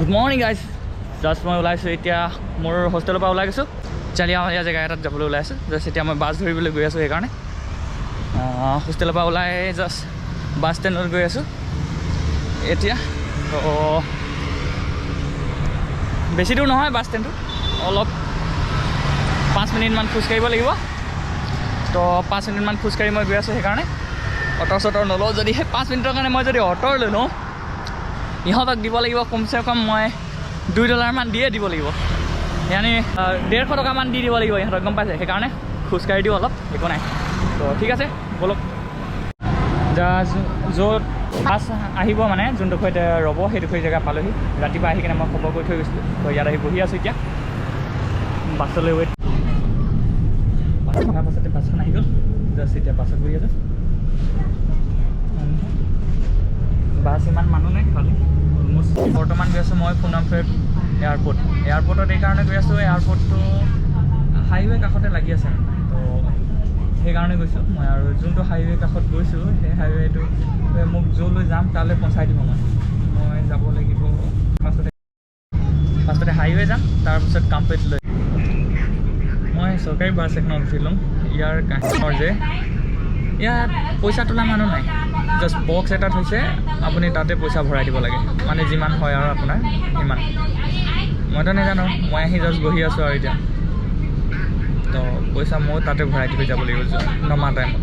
Good morning guys just মই ওলাইছোঁ এতিয়া মোৰ হোষ্টেলৰ পৰা ওলাই গৈছোঁ চালিয়ামালিয়া জেগা এটাত যাবলৈ ওলাই আছোঁ জাষ্ট এতিয়া মই বাছ ধৰিবলৈ গৈ আছোঁ সেইকাৰণে হোষ্টেলৰ পৰা ওলাই জাষ্ট বাছ ষ্টেণ্ডত গৈ আছোঁ এতিয়া তো বেছি দূৰ নহয় বাছ ষ্টেণ্ডটো অলপ 5 মিনিটমান খোজকাঢ়িব লাগিব তো 5 মিনিটমান খোজকাঢ়ি মই গৈ আছোঁ সেইকাৰণে অটো নলওঁ যদি সেই 5 মিনিটৰ কাৰণে মই যদি অটো লৈ লওঁ ইহঁতক দিব লাগিব কমচে কম মই $2 মান দিয়ে দিব লাগিব ইয়ানি 150 টকামান দি দিব লাগিব ইহঁতক গম পাইছে সেইকাৰণে খোজকাঢ়ি দিওঁ অলপ একো নাই তো ঠিক আছে বলক য'ত বাছ আহিব মানে যোনডোখৰত ৰ'ব সেইডোখৰ জেগা পালোহি ৰাতিপুৱা আহি কিনে মই খবৰ কৰি থৈ গৈছিলোঁ তো ইয়াত আহি বহি আছোঁ এতিয়া বাছলৈ ৱেইট বাছ অহাৰ পাছতে বাছখন আহি গ'ল জাষ্ট এতিয়া বাছত বহি আছোঁ বাছ ইমান মানুহ নাই খালি অলমষ্ট বৰ্তমান গৈ আছোঁ মই পুনমপেট এয়াৰপৰ্টত এইকাৰণে গৈ আছোঁ এয়াৰপৰ্টটো হাইৱে কাষতে লাগি আছে তো সেইকাৰণে গৈছোঁ মই আৰু যোনটো হাইৱে কাষত গৈছোঁ সেই হাইৱেটো মোক য'লৈ যাম তালৈ পਹੁঁচাই দিব মই যাব লাগিব ফাৰ্ষ্টতে হাইৱে যাম তাৰপিছত কামপেট লৈ মই চৰকাৰী বাছ এখনত উঠি ল'ম ইয়াৰ কাহিনীৰ যে ইয়াত পইচা তোলা মানুহ নাই জাষ্ট বক্স এটাত হৈছে আপুনি তাতে পইচা ভৰাই দিব লাগে মানে যিমান হয় আৰু আপোনাৰ সিমান মইতো নাজানো মই আহি জাষ্ট বহি আছোঁ আৰু এতিয়া তো পইচা মই তাতে ভৰাই দি যাব লাগিব নমা টাইমত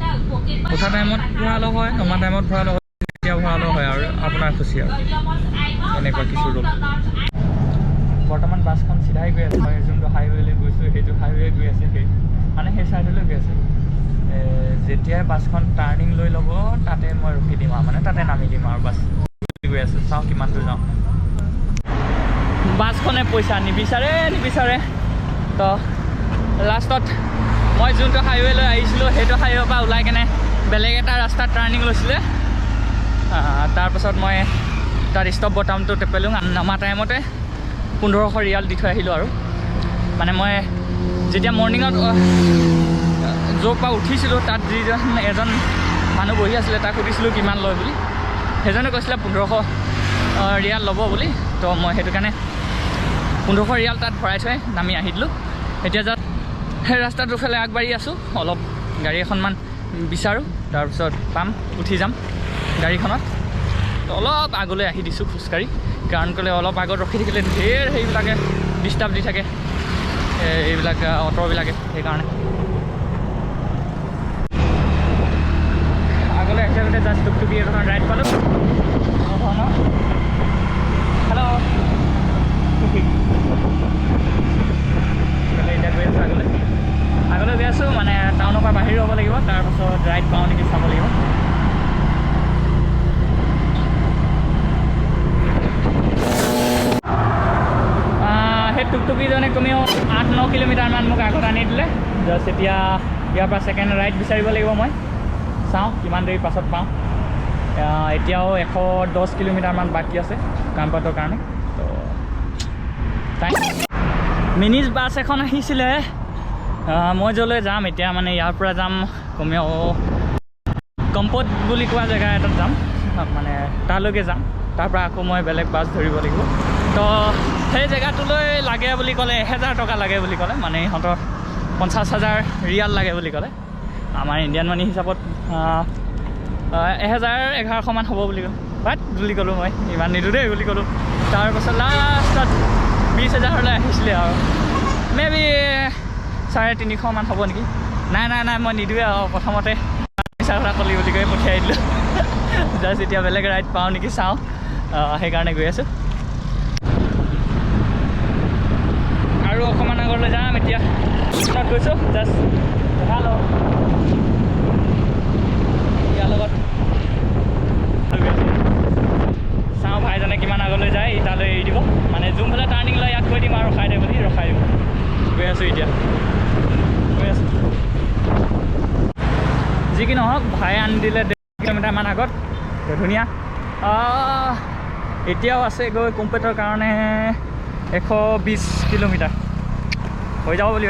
উঠা টাইমত ভৰালেও হয় নমা টাইমত ভৰালেও হয় তেতিয়া ভৰালেও হয় আৰু আপোনাৰ খুচি আৰু এনেকুৱা কিছু ৰোল বৰ্তমান বাছখন চিধাই গৈ আছে মই যোনটো হাইৱেলৈ গৈছোঁ সেইটো হাইৱে গৈ আছে মানে সেই ছাইডলৈ গৈ আছে যেতিয়াই বাছখন টাৰ্ণিং লৈ ল'ব তাতে মই ৰখি দিম আৰু মানে তাতে নামি দিম আৰু বাছ গৈ আছে চাওঁ কিমান দূৰ যাওঁ বাছখনে পইচা নিবিচাৰে তো লাষ্টত মই যোনটো হাইৱেলৈ আহিছিলোঁ সেইটো হাইৱেৰ পৰা ওলাই কেনে বেলেগ এটা ৰাস্তাত টাৰ্ণিং লৈছিলে তাৰপাছত মই তাত ষ্টপ বটামটো টেপেলোঁ নমা টাইমতে 1500 ৰিয়াল দি থৈ আহিলোঁ আৰু মানে মই যেতিয়া মৰ্ণিঙত য'ৰ পৰা উঠিছিলোঁ তাত এজন মানুহ বহি আছিলে তাক সুধিছিলোঁ কিমান লয় বুলি সেইজনে কৈছিলে 1500 ৰিয়াল ল'ব বুলি তো মই সেইটো কাৰণে 1500 ৰিয়াল তাত ভৰাই থৈ নামি আহি দিলোঁ এতিয়া যাত সেই ৰাস্তাটোৰ ফালে আগবাঢ়ি আছোঁ অলপ গাড়ী এখনমান বিচাৰোঁ তাৰপিছত পাম উঠি যাম গাড়ীখনত অলপ আগলৈ আহি দিছোঁ খোজকাঢ়ি কাৰণ ক'লে অলপ আগত ৰখি থাকিলে ঢেৰ সেইবিলাকে ডিষ্টাৰ্ব দি থাকে এইবিলাক অটোবিলাকে সেইকাৰণে আগলৈ একেলগে জাষ্ট টুকটুকি এখন ৰাইড পালোঁ হেল্ল' এতিয়া গৈ আছোঁ আগলৈ গৈ আছোঁ মানে টাউনৰ পৰা বাহিৰ হ'ব লাগিব তাৰপাছত ৰাইড পাওঁ নেকি চাব লাগিব সেই টুকটুকিজনে কমেও 8-9 কিলোমিটাৰমান মোক আগত আনি দিলে জাষ্ট এতিয়া ইয়াৰ পৰা ছেকেণ্ড ৰাইড বিচাৰিব লাগিব মই চাওঁ কিমান দেৰি পাছত পাওঁ এতিয়াও 110 কিলোমিটাৰমান বাকী আছে কামপাতৰ কাৰণে তো মিনি বাছ এখন আহিছিলে মই য'লৈ যাম এতিয়া মানে ইয়াৰ পৰা যাম কমেও কম্পত বুলি কোৱা জেগা এটাত যাম মানে তালৈকে যাম তাৰপৰা আকৌ মই বেলেগ বাছ ধৰিব লাগিব তো সেই জেগাটোলৈ লাগে বুলি ক'লে 1000 টকা লাগে বুলি ক'লে মানে ইহঁতৰ 50,000 ৰিয়াল লাগে বুলি ক'লে আমাৰ ইণ্ডিয়ান মানি হিচাপত 1000-1100 মান হ'ব বুলি ক'লোঁ বাট বুলি ক'লোঁ মই ইমান নিদোঁ দেই বুলি ক'লোঁ তাৰপাছত লাষ্টত 20,000লৈ আহিছিলে আৰু মেবি 350 মান হ'ব নেকি নাই মই নিদোঁৱে আৰু প্ৰথমতে কথা ক'লি বুলি কৈ পঠিয়াই দিলোঁ জাষ্ট এতিয়া বেলেগ ৰাইড পাওঁ নেকি চাওঁ সেইকাৰণে গৈ আছোঁ আৰু অকণমান আগলৈ যাম এতিয়া গৈছোঁ জাষ্ট হেল্ল' ইয়াৰ লগত চাওঁ ভাইজনে কিমান আগলৈ যায় তালৈ এৰি দিব মানে যোনফালে টাৰ্ণিং লৈ ইয়াত থৈ দিম আৰু ৰখাই দে বুলি ৰখাই দিম গৈ আছোঁ এতিয়া গৈ আছোঁ যি কি নহওক ভাই আনি দিলে 1.5 কিলোমিটাৰমান আগত ধুনীয়া এতিয়াও আছে গৈ কম্পেটৰ কাৰণে 120 কিলোমিটাৰ হৈ যাব বুলি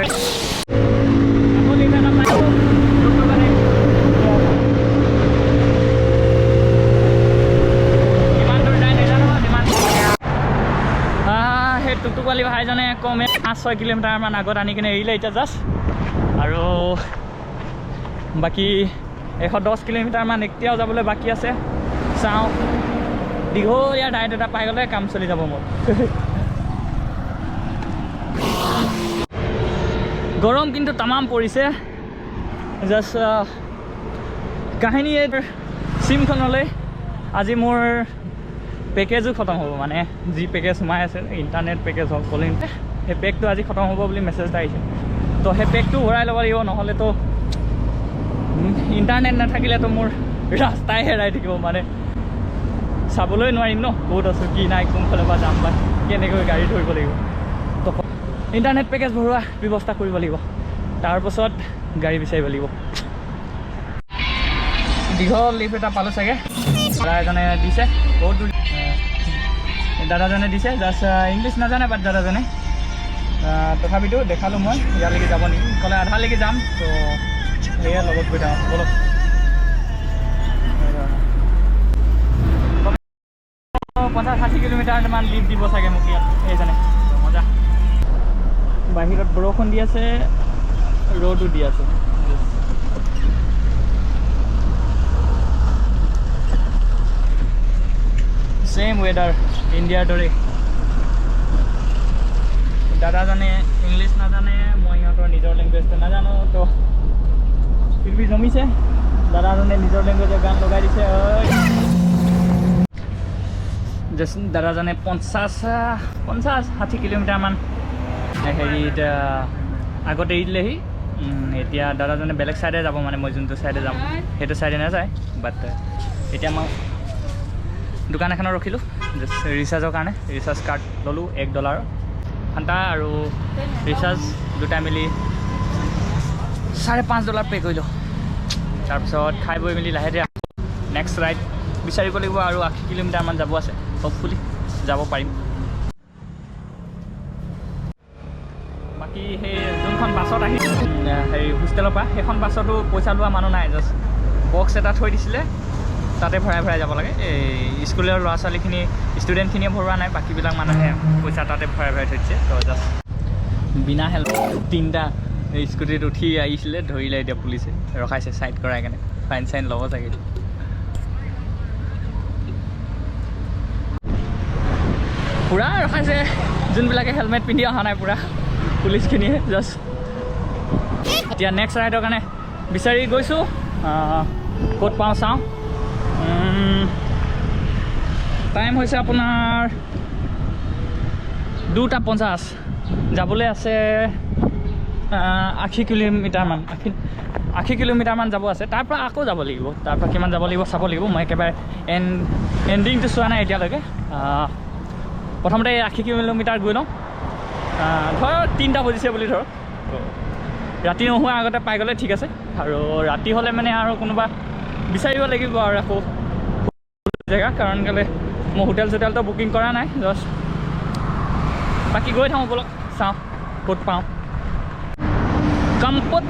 টুকটুকৱালী ভাইজনে কমে 5-6 কিলোমিটাৰমান আগত আনি কিনে এৰিলে এতিয়া জাষ্ট। আৰু বাকী 110 কিলোমিটাৰমান এতিয়াও যাবলৈ বাকী আছে। চাওঁ, দীঘলীয়া ডায়েট এটা পাই গ'লে কাম চলি যাব মোৰ। গৰম কিন্তু তামাম পৰিছে। জাষ্ট কাহিনী চিমখনলৈ আজি মোৰ পেকেজো খতম হ'ব, মানে যি পেকেজ সোমাই আছে ইণ্টাৰনেট পেকেজ হওক কলিং, সেই পেকটো আজি খতম হ'ব বুলি মেছেজ এটা আহিছে। তো সেই পেকটো ভৰাই ল'ব লাগিব, নহ'লেতো ইণ্টাৰনেট নাথাকিলেতো মোৰ ৰাস্তাই হেৰাই থাকিব, মানে চাবলৈ নোৱাৰিম ন ক'ত আছোঁ কি নাই, কোনফালৰ পৰা যাম বা কেনেকৈ গাড়ী ধৰিব লাগিব। তো ইণ্টাৰনেট পেকেজ ভৰোৱা ব্যৱস্থা কৰিব লাগিব, তাৰপাছত গাড়ী বিচাৰিব লাগিব। দীঘল লিফ্ট এটা পালোঁ চাগে, দাদা এজনে দিছে, বহুত দূৰ দাদাজনে দিছে। জাষ্ট ইংলিছ নাজানে বাট দাদাজনে, তথাপিতো দেখালোঁ মই ইয়ালৈকে যাব নেকি, ক'লে আধালৈকে যাম। তো সেয়া লগত গৈ যাওঁ বলক। 50-60 কিলোমিটাৰমান লিফ্ট দিব চাগে মোক ইয়াত এইজনে, মজা। বাহিৰত বৰষুণ দি আছে, ৰ'দো দি আছে। ছেম ৱেডাৰ ইণ্ডিয়াৰ দৰে। দাদাজনে ইংলিছ নাজানে, মই সিহঁতৰ নিজৰ লেংগুৱেজটো নাজানো, তো ফিৰবি জমিছে। দাদাজনে নিজৰ লেংগুৱেজৰ গান লগাই দিছে। জাষ্ট দাদাজনে 50-60 কিলোমিটাৰমান হেৰিত আগত এৰি দিলেহি। এতিয়া দাদাজনে বেলেগ ছাইডে যাব, মানে মই যোনটো ছাইডে যাম সেইটো ছাইডে নাযায়। বাট এতিয়া মই দোকান এখনত ৰখিলোঁ জাষ্ট ৰিচাৰ্জৰ কাৰণে। ৰিচাৰ্জ কাৰ্ড ল'লোঁ $1 ঘণ্টা, আৰু ৰিচাৰ্জ দুটাই মিলি $5.5 পে' কৰিলোঁ। তাৰপিছত খাই বৈ মেলি লাহে ধীৰে নেক্সট ৰাইড বিচাৰিব লাগিব, আৰু 80 কিলোমিটাৰমান যাব আছে, হ'পফুলি যাব পাৰিম। বাকী সেই যোনখন বাছত আহি হেৰি হোষ্টেলৰ পৰা, সেইখন বাছতো পইচা লোৱা মানুহ নাই, জাষ্ট বক্স এটা থৈ দিছিলে, তাতে ভৰাই ভৰাই যাব লাগে। এই স্কুলৰ ল'ৰা ছোৱালীখিনি ষ্টুডেণ্টখিনিয়ে ভৰোৱা নাই, বাকীবিলাক মানুহে পইচা তাতে ভৰাই ভৰাই থৈ দিছে। তো জাষ্ট বিনা হেলমেট 3টা স্কুটিত উঠি আহিছিলে, ধৰিলে এতিয়া পুলিচে ৰখাইছে ছাইড কৰাই কেনে, ফাইন চাইন ল'ব চাগে। পূৰা ৰখাইছে, যোনবিলাকে হেলমেট পিন্ধি অহা নাই পূৰা পুলিচখিনিয়ে। জাষ্ট এতিয়া নেক্সট ৰাইডৰ কাৰণে বিচাৰি গৈছোঁ, ক'ত পাওঁ চাওঁ। টাইম হৈছে আপোনাৰ 2:50, যাবলৈ আছে 80 কিলোমিটাৰমান, 80 কিলোমিটাৰমান যাব আছে। তাৰপৰা আকৌ যাব লাগিব, তাৰপৰা কিমান যাব লাগিব চাব লাগিব। মই একেবাৰে এণ্ডিংটো চোৱা নাই এতিয়ালৈকে। প্ৰথমতে 80 কিলোমিটাৰ গৈ লওঁ, ধৰক 3টা বজিছে বুলি ধৰক। ৰাতি নোহোৱাৰ আগতে পাই গ'লে ঠিক আছে, আৰু ৰাতি হ'লে মানে আৰু কোনোবা বিচাৰিব লাগিব আৰু আকৌ জেগা, কাৰণ কেলৈ মই হোটেল চোটেলটো বুকিং কৰা নাই। জাষ্ট বাকী গৈ থাকোঁ বলক, চাওঁ ক'ত পাওঁ। কাম্পত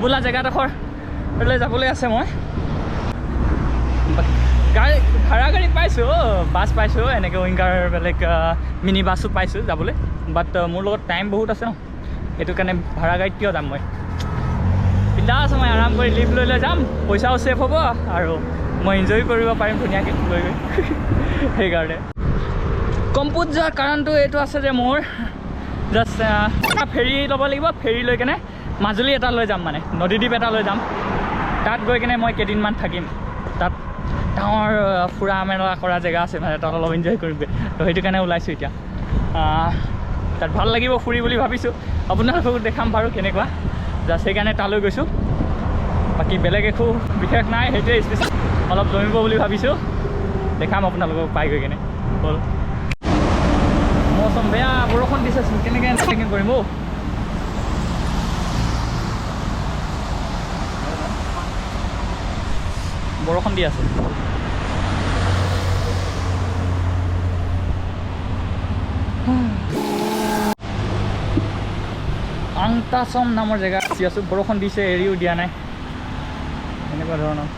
বোলা জেগাডোখৰলৈ যাবলৈ আছে। মই গাড়ী ভাড়া গাড়ী পাইছোঁ, বাছ পাইছোঁ, এনেকৈ উইংগাৰ বেলেগ মিনি বাছো পাইছোঁ যাবলৈ। বাট মোৰ লগত টাইম বহুত আছে ন, সেইটো কাৰণে ভাড়া গাড়ীত কিয় যাম। মই বিন্দাছ, মই আৰাম কৰি লিফ্ট লৈ লৈ যাম, পইচাও ছেভ হ'ব, আৰু মই এনজয় কৰিব পাৰিম ধুনীয়াকৈ লৈ গৈ। সেইকাৰণে কম্পুত যোৱাৰ কাৰণটো এইটো আছে যে মোৰ জাষ্ট ফেৰী ল'ব লাগিব, ফেৰী লৈ কেনে মাজুলী এটা লৈ যাম, মানে নদীদ্বীপ এটা লৈ যাম। তাত গৈ কিনে মই কেইদিনমান থাকিম, তাত ডাঙৰ ফুৰা মেলা কৰা জেগা আছে, মানে তাত অলপ এনজয় কৰিমগৈ। তো সেইটো কাৰণে ওলাইছোঁ এতিয়া। তাত ভাল লাগিব ফুৰি বুলি ভাবিছোঁ, আপোনালোককো দেখাম বাৰু কেনেকুৱা। জাষ্ট সেইকাৰণে তালৈ গৈছোঁ, বাকী বেলেগ একো বিশেষ নাই। সেইটোৱে স্পেচিয়েল, অলপ জমিব বুলি ভাবিছোঁ, দেখাম আপোনালোকক পাই গৈ কেনে। হ'ল মৌচম বেয়া, বৰষুণ দিছে, কেনেকৈ ট্ৰেকিং কৰিম। বৰষুণ দি আছে। আংতাচম নামৰ জেগা আছি আছোঁ, বৰষুণ দিছে, এৰিও দিয়া নাই, এনেকুৱা ধৰণৰ।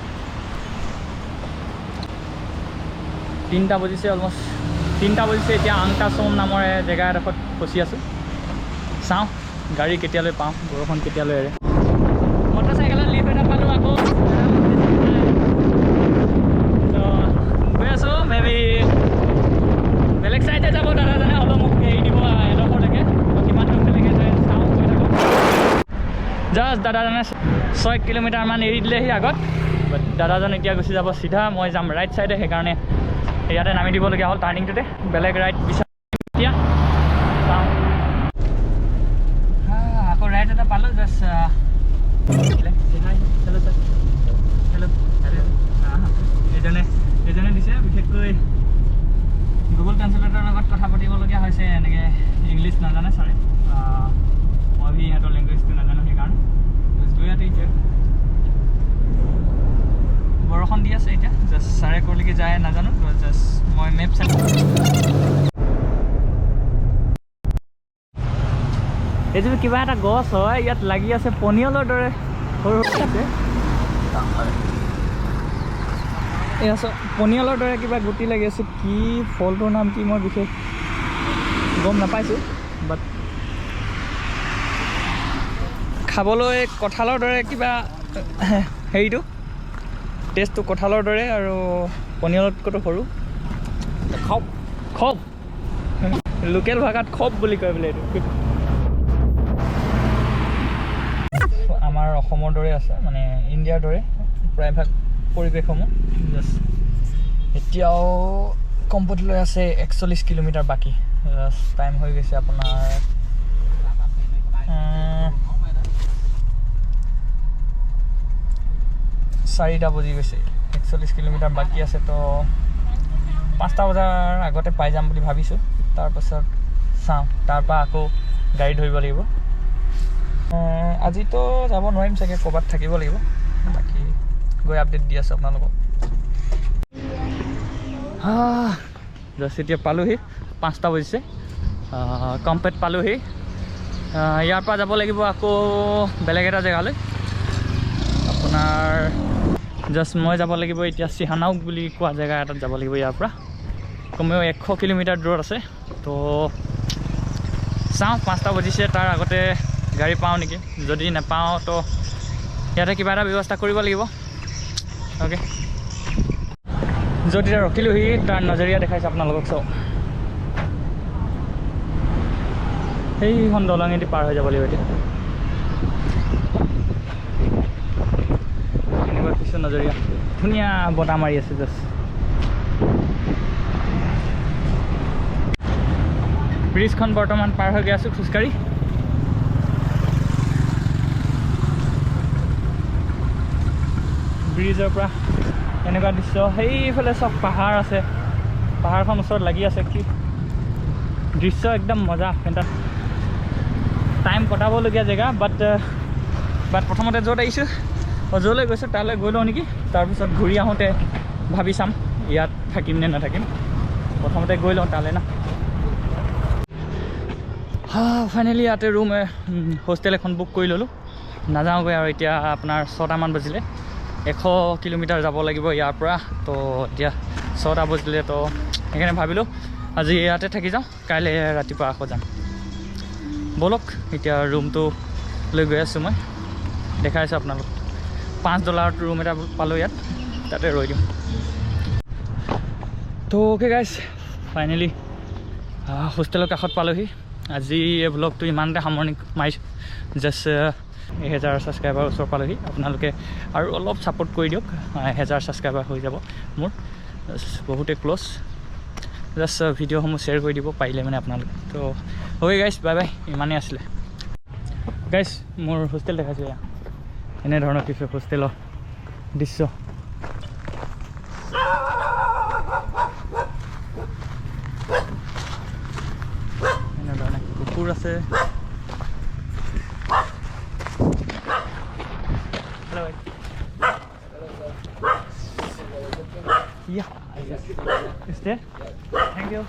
3টা বজিছে অলমষ্ট। 3টা বাজিছে এতিয়া আংটাচম নামৰে জেগা এডোখৰত ফচি আছোঁ চাওঁ গাড়ী কেতিয়ালৈ পাওঁ বৰষুণ কেতিয়ালৈ এৰে মটৰচাইকেলত লিফ্ট এটা পালোঁ আকৌ গৈ আছোঁ মেবি বেলেগ চাইডে যাব দাদাজনে হ'লেও মোক এৰি দিব এডোখৰলৈকে কিমান দূৰলৈকে যায় চাওঁ গৈ থাকোঁ জাষ্ট দাদাজনে 6 কিলোমিটাৰমান এৰি দিলেহি আগত বাট দাদাজন এতিয়া গুচি যাব চিধা মই যাম ৰাইট চাইডে সেইকাৰণে ইয়াতে নামি দিবলগীয়া হ'ল টাৰ্ণিংটোতে বেলেগ ৰাইট বিচাৰ এতিয়া চাওঁ আকৌ ৰাইট এটা পালোঁ জাষ্ট হেল্ল' ছাৰ হেল্ল' এইজনে দিছে বিশেষকৈ গুগল ট্ৰান্সলেটৰ লগত কথা পাতিবলগীয়া হৈছে এনেকৈ ইংলিছ নাজানে ছাৰে মই ইহঁতৰ লেংগুৱেজটো নাজানো সেইকাৰণে গৈ ইয়াতে এতিয়া বৰষুণ দি আছে এতিয়া জাষ্ট ছাৰে ক'লৈকে যায় নাজানো জাষ্ট মই মেপ চাই এইযোৰ কিবা এটা গছ হয় ইয়াত লাগি আছে পনিয়লৰ দৰে সৰু সৰু আছে এই আছে পনিয়লৰ দৰে কিবা গুটি লাগি আছে কি ফলটোৰ নাম কি মই বিশেষ গম নাপাইছোঁ বাট খাবলৈ কঁঠালৰ দৰে কিবা হেৰিটো টেষ্টটো কঁঠালৰ দৰে আৰু পনিয়লতকৈতো সৰু খপ খপ লোকেল ভাষাত খপ বুলি কয় বোলে এইটো আমাৰ অসমৰ দৰে আছে মানে ইণ্ডিয়াৰ দৰে প্ৰায়ভাগ পৰিৱেশসমূহ জাষ্ট এতিয়াও কম্পতিলৈ আছে 41 কিলোমিটাৰ বাকী জাষ্ট টাইম হৈ গৈছে আপোনাৰ 4টা বাজি গৈছে 41 কিলোমিটাৰ বাকী আছে তো 5টা বজাৰ আগতে পাই যাম বুলি ভাবিছোঁ তাৰপাছত চাওঁ তাৰপৰা আকৌ গাড়ী ধৰিব লাগিব আজিতো যাব নোৱাৰিম চাগে ক'ৰবাত থাকিব লাগিব বাকী গৈ আপডেট দি আছোঁ আপোনালোকক জাষ্ট এতিয়া পালোঁহি 5টা বাজিছে কম্পেট পালোঁহি ইয়াৰ পৰা যাব লাগিব আকৌ বেলেগ এটা জেগালৈ আপোনাৰ জাষ্ট মই যাব লাগিব এতিয়া চিহানাউক বুলি কোৱা জেগা এটাত যাব লাগিব ইয়াৰ পৰা কমেও 100 কিলোমিটাৰ দূৰত আছে তো চাওঁ 5টা বাজিছে তাৰ আগতে গাড়ী পাওঁ নেকি যদি নাপাওঁ তো ইয়াতে কিবা এটা ব্যৱস্থা কৰিব লাগিব অ'কে যদি ৰখিলোহি তাৰ নজৰীয়া দেখাইছে আপোনালোকক চাওক সেইখন দলঙেদি পাৰ হৈ যাব লাগিব এতিয়া এনেকুৱা কিছু নজৰীয়া ধুনীয়া বতাহ মাৰি আছে জাষ্ট ব্ৰিজখন বৰ্তমান পাৰ হৈ গৈ আছোঁ খোজকাঢ়ি ব্ৰিজৰ পৰা এনেকুৱা দৃশ্য সেইফালে চব পাহাৰ আছে পাহাৰখন ওচৰত লাগি আছে কি দৃশ্য একদম মজা এটা টাইম কটাবলগীয়া জেগা বাট প্ৰথমতে য'ত আহিছোঁ য'লৈ গৈছোঁ তালৈ গৈ লওঁ নেকি তাৰপিছত ঘূৰি আহোঁতে ভাবি চাম ইয়াত থাকিম নে নাথাকিম প্ৰথমতে গৈ লওঁ তালৈ না ফাইনেলি ইয়াতে ৰুম হোষ্টেল এখন বুক কৰি ল'লোঁ নাযাওঁগৈ আৰু এতিয়া আপোনাৰ 6টামান বাজিলে 100 কিলোমিটাৰ যাব লাগিব ইয়াৰ পৰা তো এতিয়া 6টা বাজিলে তো সেইকাৰণে ভাবিলোঁ আজি ইয়াতে থাকি যাওঁ কাইলৈ ৰাতিপুৱা আকৌ যাম ব'লক এতিয়া ৰুমটো লৈ গৈ আছোঁ মই দেখাইছোঁ আপোনালোক $5 ৰুম এটা পালোঁ ইয়াত তাতে ৰৈ দিওঁ তো অ'কে গাইজ ফাইনেলি হোষ্টেলৰ কাষত পালোঁহি আজি এই ব্লগটো ইমানতে সামৰণি মাৰিছোঁ জাষ্ট 1000 ছাবস্ক্ৰাইবাৰ ওচৰ পালোঁহি আপোনালোকে আৰু অলপ ছাপোৰ্ট কৰি দিয়ক 1000 ছাবস্ক্ৰাইবাৰ হৈ যাব মোৰ বহুতে ক্ল'জ জাষ্ট ভিডিঅ'সমূহ শ্বেয়াৰ কৰি দিব পাৰিলে মানে আপোনালোকে তো অ'কে গাইজ বাই বাই ইমানেই আছিলে গাইজ মোৰ হোষ্টেল দেখাইছোঁ এয়া এনেধৰণৰ কিছু হোষ্টেলৰ দৃশ্য এনেধৰণে কুকুৰ আছে hello' Yeah. Is there? Thank you.